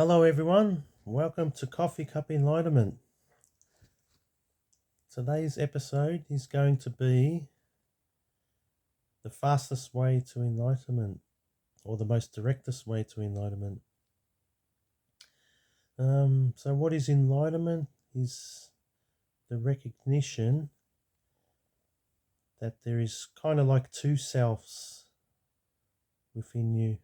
Hello everyone, welcome to Coffee Cup Enlightenment. Today's episode is going to be the fastest way to enlightenment, or the most directest way to enlightenment. So what is enlightenment? Is the recognition that there is kind of like two selves within you.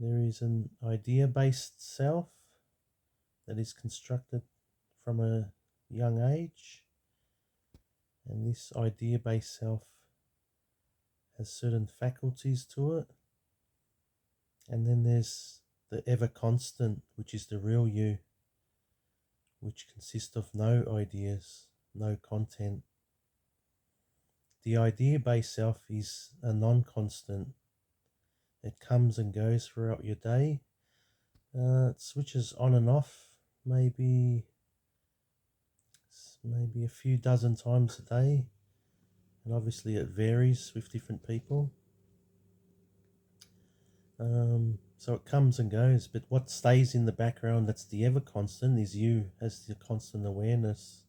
There is an idea-based self that is constructed from a young age, and this idea-based self has certain faculties to it. And then there's the ever constant, which is the real you, which consists of no ideas, no content. The idea-based self is a non-constant. It comes and goes throughout your day. It switches on and off maybe a few dozen times a day, and obviously it varies with different people. So it comes and goes, but what stays in the background, that's the ever constant, is you as the constant awareness.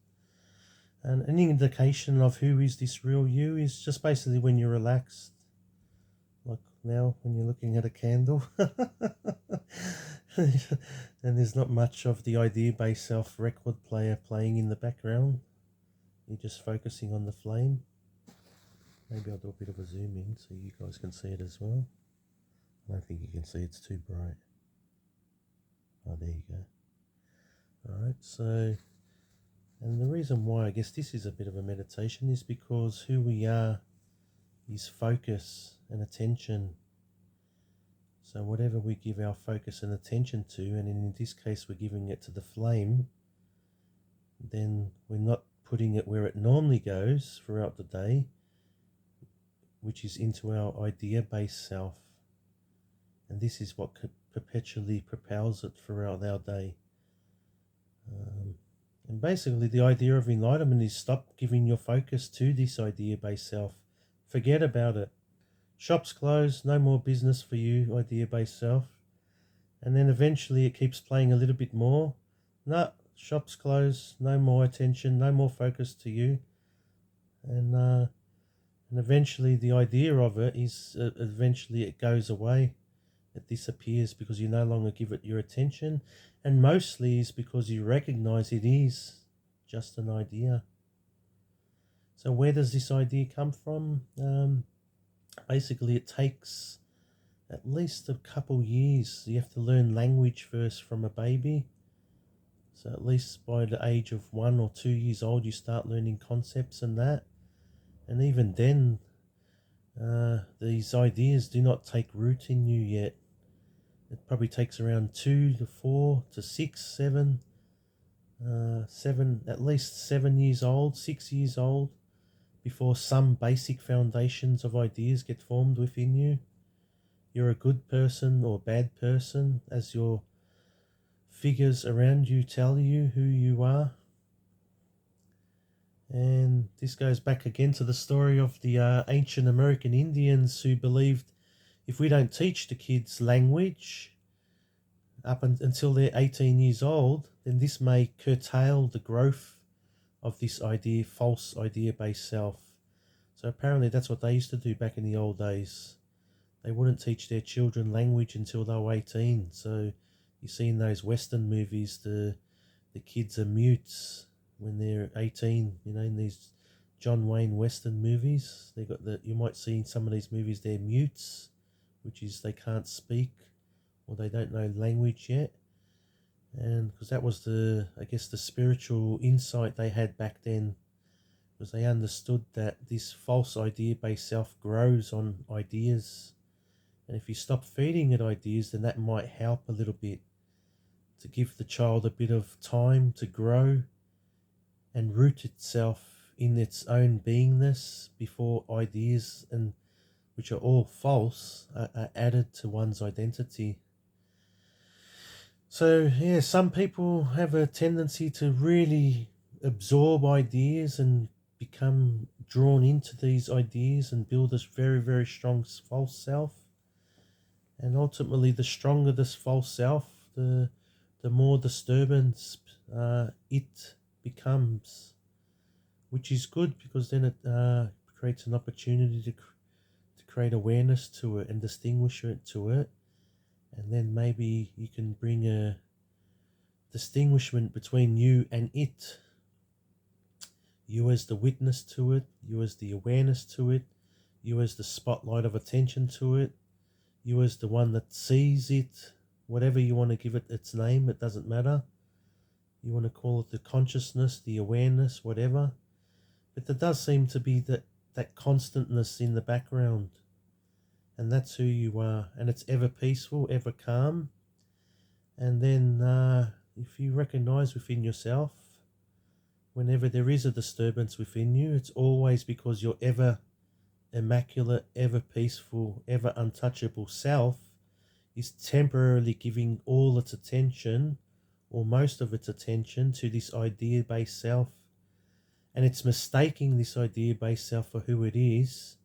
And an indication of who is this real you is just basically when you're relaxed, like now when you're looking at a candle and there's not much of the idea-based self record player playing in the background. You're just focusing on the flame. Maybe I'll do a bit of a zoom in so you guys can see it as well. I don't think you can see, it's too bright. Oh, there you go. Alright, so, and the reason why I guess this is a bit of a meditation is because who we are is focus and attention. So whatever we give our focus and attention to, and in this case we're giving it to the flame, then we're not putting it where it normally goes throughout the day, which is into our idea-based self. And this is what perpetually propels it throughout our day. And basically the idea of enlightenment is stop giving your focus to this idea-based self. Forget about it. Shops closed, no more business for you, idea-based self. And then eventually it keeps playing a little bit more. No, shops closed, no more attention, no more focus to you. And eventually the idea of it is, eventually it goes away. It disappears because you no longer give it your attention, and mostly is because you recognize it is just an idea. So where does this idea come from? Basically it takes at least a couple years. You have to learn language first from a baby. So at least by the age of 1 or 2 years old you start learning concepts and that. And even then these ideas do not take root in you yet. It probably takes around 2 to 4 to 6, 7, at least 7 years old, 6 years old, before some basic foundations of ideas get formed within you. You're a good person or bad person as your figures around you tell you who you are. And this goes back again to the story of the ancient American Indians who believed if we don't teach the kids language until they're 18 years old, then this may curtail the growth of this idea, false idea-based self. So apparently that's what they used to do back in the old days. They wouldn't teach their children language until they were 18. So you see in those Western movies, the kids are mutes when they're 18. You know, in these John Wayne Western movies, they got you might see in some of these movies they're mutes, which is they can't speak or they don't know language yet. And because that was the spiritual insight they had back then, because they understood that this false idea-based self grows on ideas. And if you stop feeding it ideas, then that might help a little bit to give the child a bit of time to grow and root itself in its own beingness before ideas, and which are all false, are added to one's identity. So yeah, some people have a tendency to really absorb ideas and become drawn into these ideas and build this very, very strong false self. And ultimately, the stronger this false self, the more disturbance it becomes, which is good, because then it creates an opportunity to create awareness to it and distinguish it to it. And then maybe you can bring a distinguishment between you and it. You as the witness to it, you as the awareness to it, you as the spotlight of attention to it, you as the one that sees it, whatever you want to give it its name, it doesn't matter. You want to call it the consciousness, the awareness, whatever. But there does seem to be that constantness in the background. And that's who you are. And it's ever peaceful, ever calm. And then if you recognize within yourself, whenever there is a disturbance within you, it's always because your ever immaculate, ever peaceful, ever untouchable self is temporarily giving all its attention, or most of its attention, to this idea-based self. And it's mistaking this idea-based self for who it is,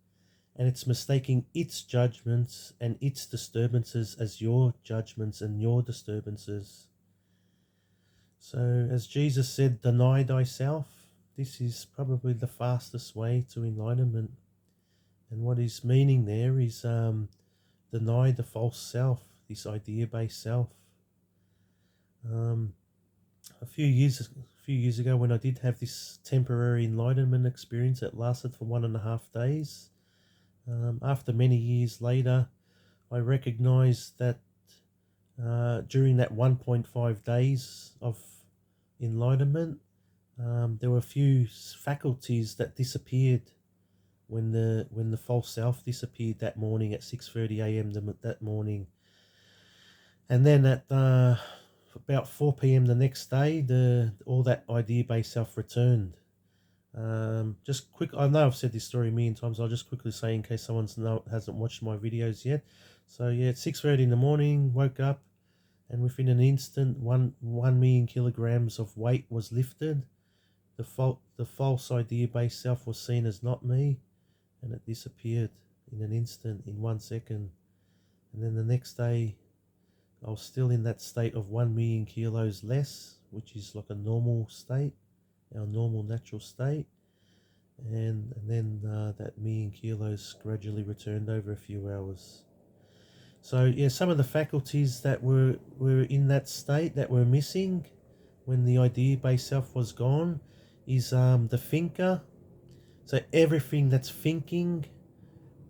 and it's mistaking its judgments and its disturbances as your judgments and your disturbances. So as Jesus said, deny thyself. This is probably the fastest way to enlightenment. And what he's meaning there is deny the false self, this idea-based self. A few years ago, when I did have this temporary enlightenment experience that lasted for 1.5 days, after many years later, I recognized that during that 1.5 days of enlightenment, there were a few faculties that disappeared when the false self disappeared that morning at 6:30 a.m. that morning. And then at about 4 p.m. the next day, all that idea-based self returned. Just quick, I know I've said this story a million times. I'll just quickly say in case someone hasn't watched my videos yet. So yeah, at 6:30 in the morning, woke up, and within an instant, 1 million kilograms of weight was lifted. The false idea-based self was seen as not me, and it disappeared in an instant, in 1 second. And then the next day, I was still in that state of 1 million kilos less, which is like a normal state, our normal natural state. And then that million kilos gradually returned over a few hours. So yeah, some of the faculties that were in that state that were missing when the idea-based self was gone is the thinker. So everything that's thinking,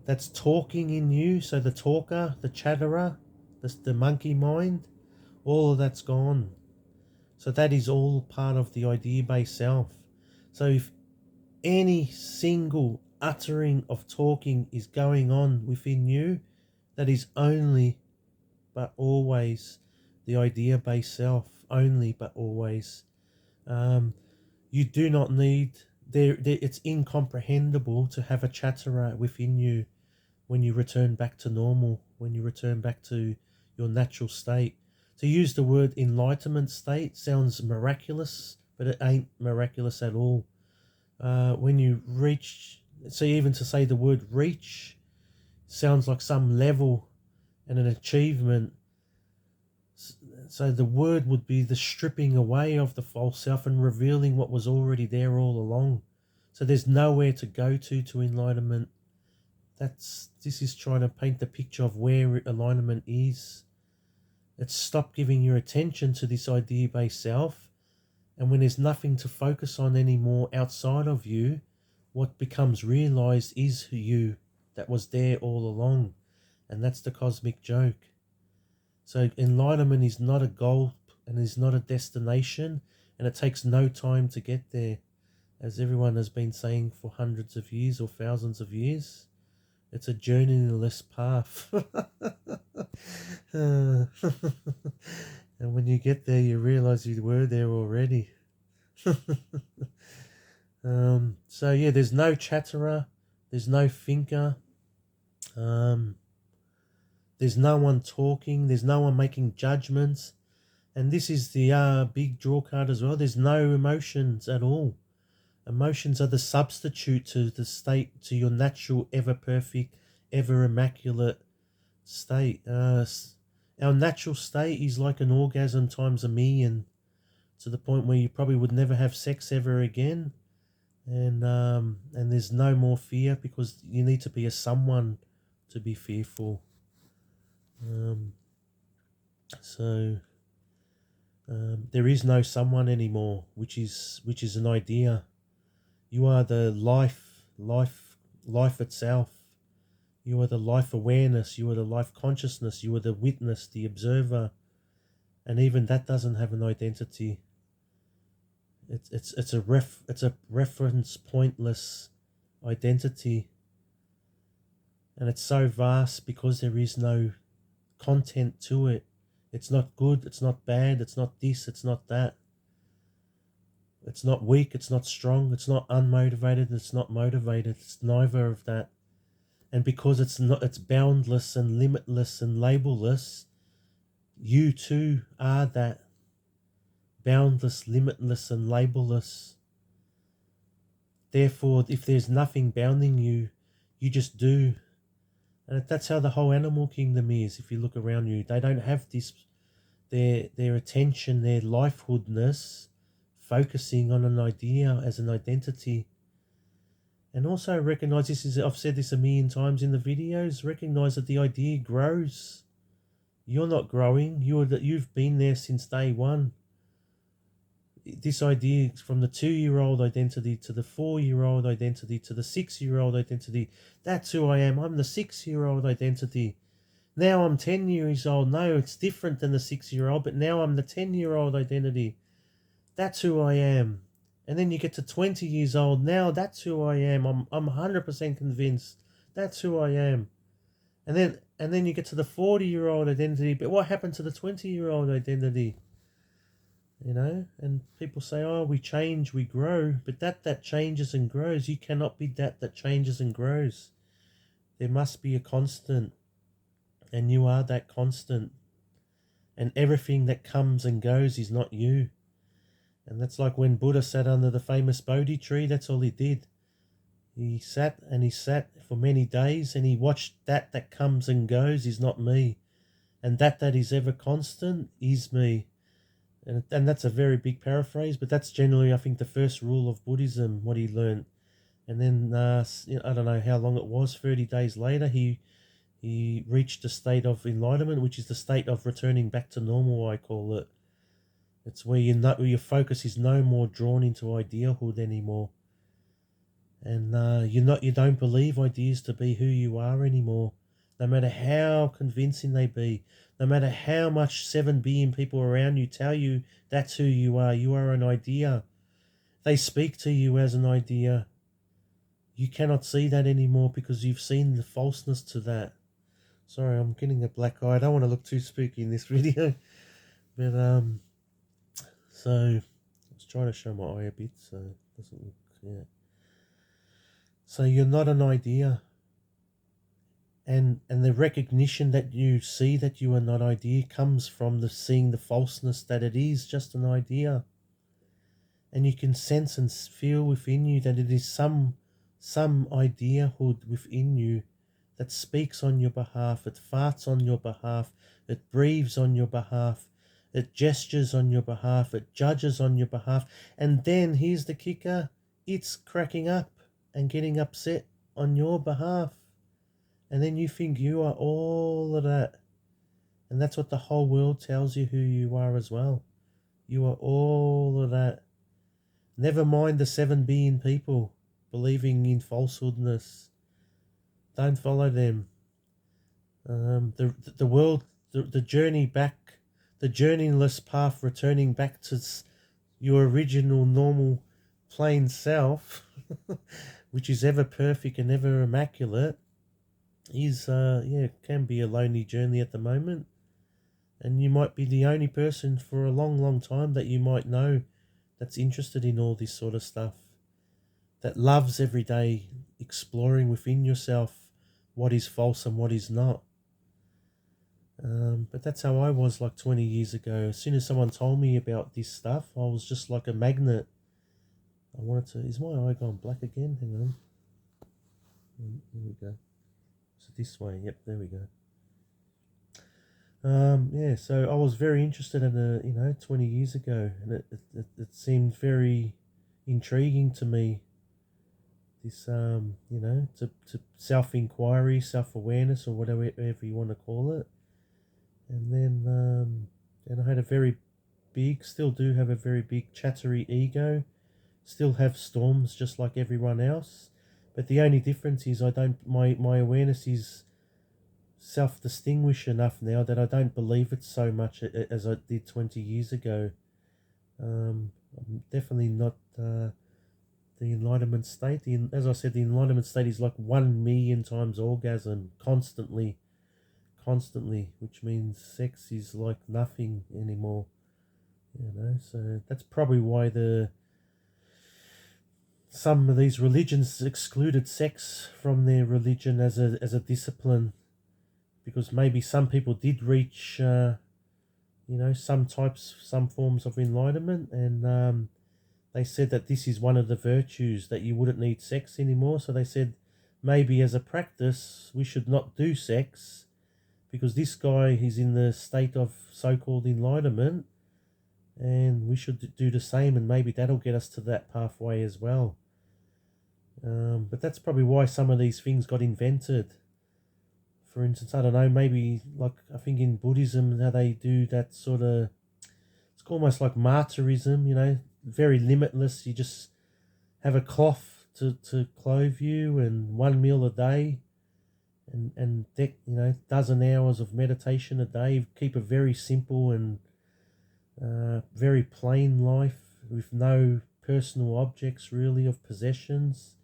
that's talking in you, so the talker, the chatterer, the monkey mind, all of that's gone. So that is all part of the idea-based self. So if any single uttering of talking is going on within you, that is only but always the idea-based self, only but always. You do not need, it's incomprehensible to have a chatterer within you when you return back to normal, when you return back to your natural state. To use the word enlightenment state sounds miraculous, but it ain't miraculous at all. When you reach, so even to say the word reach sounds like some level and an achievement. So the word would be the stripping away of the false self and revealing what was already there all along. So there's nowhere to go to enlightenment. This is trying to paint the picture of where alignment is. It's stop giving your attention to this idea-based self, and when there's nothing to focus on anymore outside of you, what becomes realized is you that was there all along, and that's the cosmic joke. So enlightenment is not a goal and is not a destination, and it takes no time to get there, as everyone has been saying for hundreds of years or thousands of years. It's a journeyless path. And when you get there, you realize you were there already. So yeah, there's no chatterer, there's no thinker, there's no one talking, there's no one making judgments. And this is the big draw card as well. There's no emotions at all. Emotions are the substitute to the state, to your natural, ever perfect, ever immaculate state. Our natural state is like an orgasm times a million, to the point where you probably would never have sex ever again, and there's no more fear because you need to be a someone to be fearful. Um, so there is no someone anymore, which is an idea. You are the life itself. You are the life awareness. You are the life consciousness. You are the witness, the observer, and even that doesn't have an identity. It's a reference pointless identity, and it's so vast because there is no content to it. It's not good, it's not bad, it's not this, it's not that. It's not weak, it's not strong, it's not unmotivated, it's not motivated. It's neither of that. And because it's boundless and limitless and labelless, you too are that. Boundless, limitless and labelless. Therefore, if there's nothing bounding you, you just do. And that's how the whole animal kingdom is. If you look around you, they don't have this, their attention, their lifehoodness, focusing on an idea as an identity. And also recognize this is, I've said this a million times in the videos, recognize that the idea grows. You're not growing. You've been there since day one. This idea from the 2-year-old identity to the 4-year-old identity to the 6-year-old identity. That's who I am. I'm the 6-year-old identity. Now I'm 10 years old. No, it's different than the 6-year-old, but now I'm the 10-year-old identity. That's who I am. And then you get to 20 years old. Now that's who I am. I'm 100% convinced. That's who I am. And then you get to the 40-year-old identity. But what happened to the 20-year-old identity? You know, and people say, oh, we change, we grow. But that changes and grows. You cannot be that changes and grows. There must be a constant. And you are that constant. And everything that comes and goes is not you. And that's like when Buddha sat under the famous Bodhi tree. That's all he did. He sat and he sat for many days and he watched that comes and goes is not me. And that is ever constant is me. And that's a very big paraphrase, but that's generally, I think, the first rule of Buddhism, what he learned. And then, I don't know how long it was, 30 days later, he reached a state of enlightenment, which is the state of returning back to normal, I call it. It's where your focus is no more drawn into ideahood anymore. And you don't believe ideas to be who you are anymore. No matter how convincing they be, no matter how much 7 billion people around you tell you that's who you are an idea. They speak to you as an idea. You cannot see that anymore because you've seen the falseness to that. Sorry, I'm getting a black eye. I don't want to look too spooky in this video. But, so, I was trying to show my eye a bit, so it doesn't look, yeah. So you're not an idea. And the recognition that you see that you are not idea comes from seeing the falseness that it is just an idea. And you can sense and feel within you that it is some ideahood within you that speaks on your behalf, it farts on your behalf, it breathes on your behalf, it gestures on your behalf, it judges on your behalf. And then, here's the kicker, it's cracking up and getting upset on your behalf. And then you think you are all of that. And that's what the whole world tells you who you are as well. You are all of that. Never mind the 7 billion people believing in falsehoodness. Don't follow them. The world, the journey back, the journeyless path returning back to your original normal plain self, which is ever perfect and ever immaculate, is can be a lonely journey at the moment. And you might be the only person for a long time that you might know that's interested in all this sort of stuff, that loves every day exploring within yourself what is false and what is not. But that's how I was like 20 years ago. As soon as someone told me about this stuff, I was just like a magnet. I wanted to... Is my eye gone black again? Hang on. Here we go. So this way. Yep, there we go. Yeah, so I was very interested in 20 years ago, and it seemed very intriguing to me. This, to self-inquiry, self-awareness, or whatever you want to call it. And then I had a very big, still do have a very big chattery ego, still have storms just like everyone else. But the only difference is my awareness is self-distinguished enough now that I don't believe it so much as I did 20 years ago. I'm definitely not the enlightenment state. As I said, the enlightenment state is like 1 million times orgasm constantly, which means sex is like nothing anymore. So that's probably why some of these religions excluded sex from their religion as a discipline, because maybe some people did reach some forms of enlightenment, and they said that this is one of the virtues, that you wouldn't need sex anymore. So they said maybe as a practice we should not do sex, because this guy is in the state of so-called enlightenment, and we should do the same, and maybe that'll get us to that pathway as well. But that's probably why some of these things got invented. For instance, I don't know, maybe like I think in Buddhism, how they do that sort of, it's almost like martyrism, very limitless. You just have a cloth to clothe you, and one meal a day, and dozen hours of meditation a day. Keep a very simple and very plain life with no personal objects really of possessions.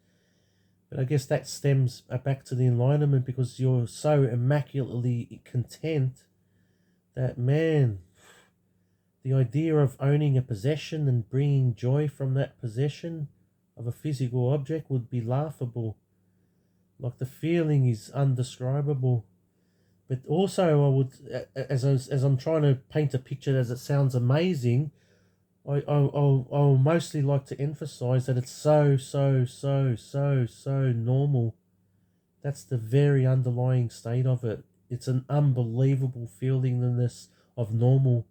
But I guess that stems back to the enlightenment, because you're so immaculately content that, man, the idea of owning a possession and bringing joy from that possession of a physical object would be laughable. Like, the feeling is undescribable. But also, I would, as I'm trying to paint a picture as it sounds amazing, I'll mostly like to emphasize that it's so normal. That's the very underlying state of it. It's an unbelievable feelingness of normal.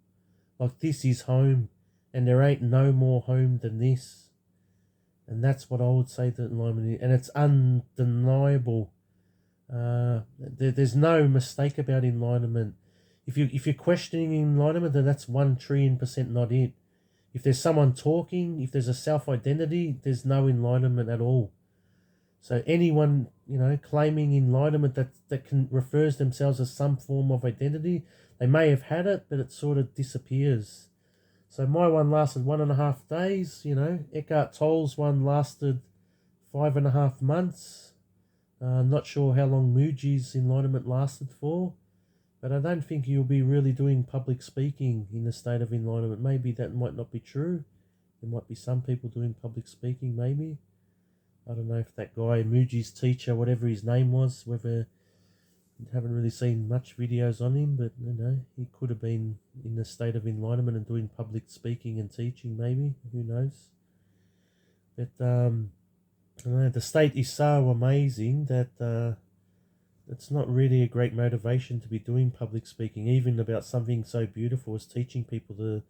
Like, this is home, and there ain't no more home than this. And that's what I would say that enlightenment is. And it's undeniable. There's no mistake about enlightenment. If you're questioning enlightenment, then that's 1,000,000,000% not it. If there's someone talking, if there's a self-identity, there's no enlightenment at all. So anyone, claiming enlightenment that can refers themselves as some form of identity, they may have had it, but it sort of disappears. So my one lasted 1.5 days, Eckhart Tolle's one lasted 5.5 months. Not sure how long Mooji's enlightenment lasted for, but I don't think you'll be really doing public speaking in a state of enlightenment. Maybe that might not be true. There might be some people doing public speaking, maybe. I don't know if that guy, Mooji's teacher, whatever his name was, whether, haven't really seen much videos on him, but he could have been in a state of enlightenment and doing public speaking and teaching, maybe. Who knows? But I don't know, the state is so amazing that it's not really a great motivation to be doing public speaking, even about something so beautiful as teaching people to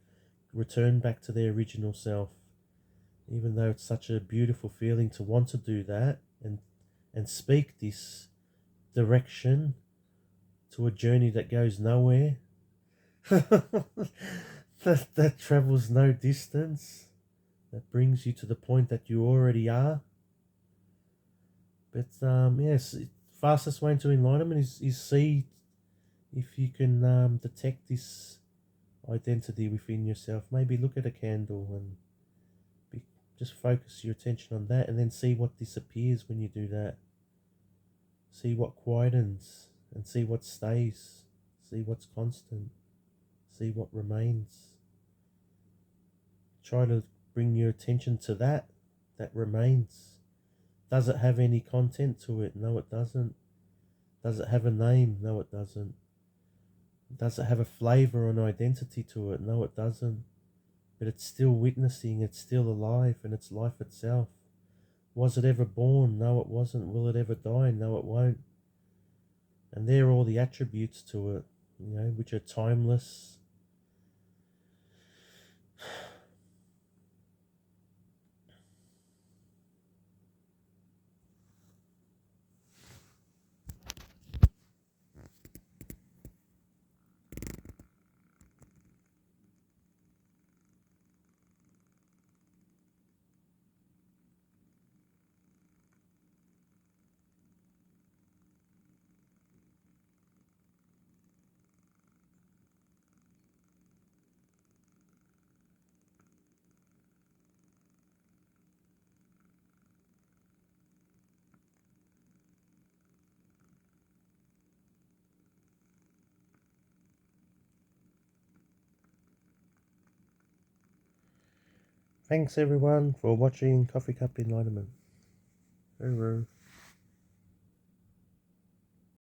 return back to their original self. Even though it's such a beautiful feeling to want to do that and speak this direction to a journey that goes nowhere, that travels no distance, that brings you to the point that you already are. But yes, fastest way to enlightenment is see if you can detect this identity within yourself. Maybe look at a candle and just focus your attention on that, and then see what disappears when you do that. See what quietens, and see what stays. See what's constant. See what remains. Try to bring your attention to that remains. Does it have any content to it? No, it doesn't. Does it have a name? No, it doesn't. Does it have a flavor or an identity to it? No, it doesn't. But it's still witnessing, it's still alive, and it's life itself. Was it ever born? No, it wasn't. Will it ever die? No, it won't. And they're all the attributes to it. which are timeless. Thanks everyone for watching Coffee Cup Enlightenment. Hooroo.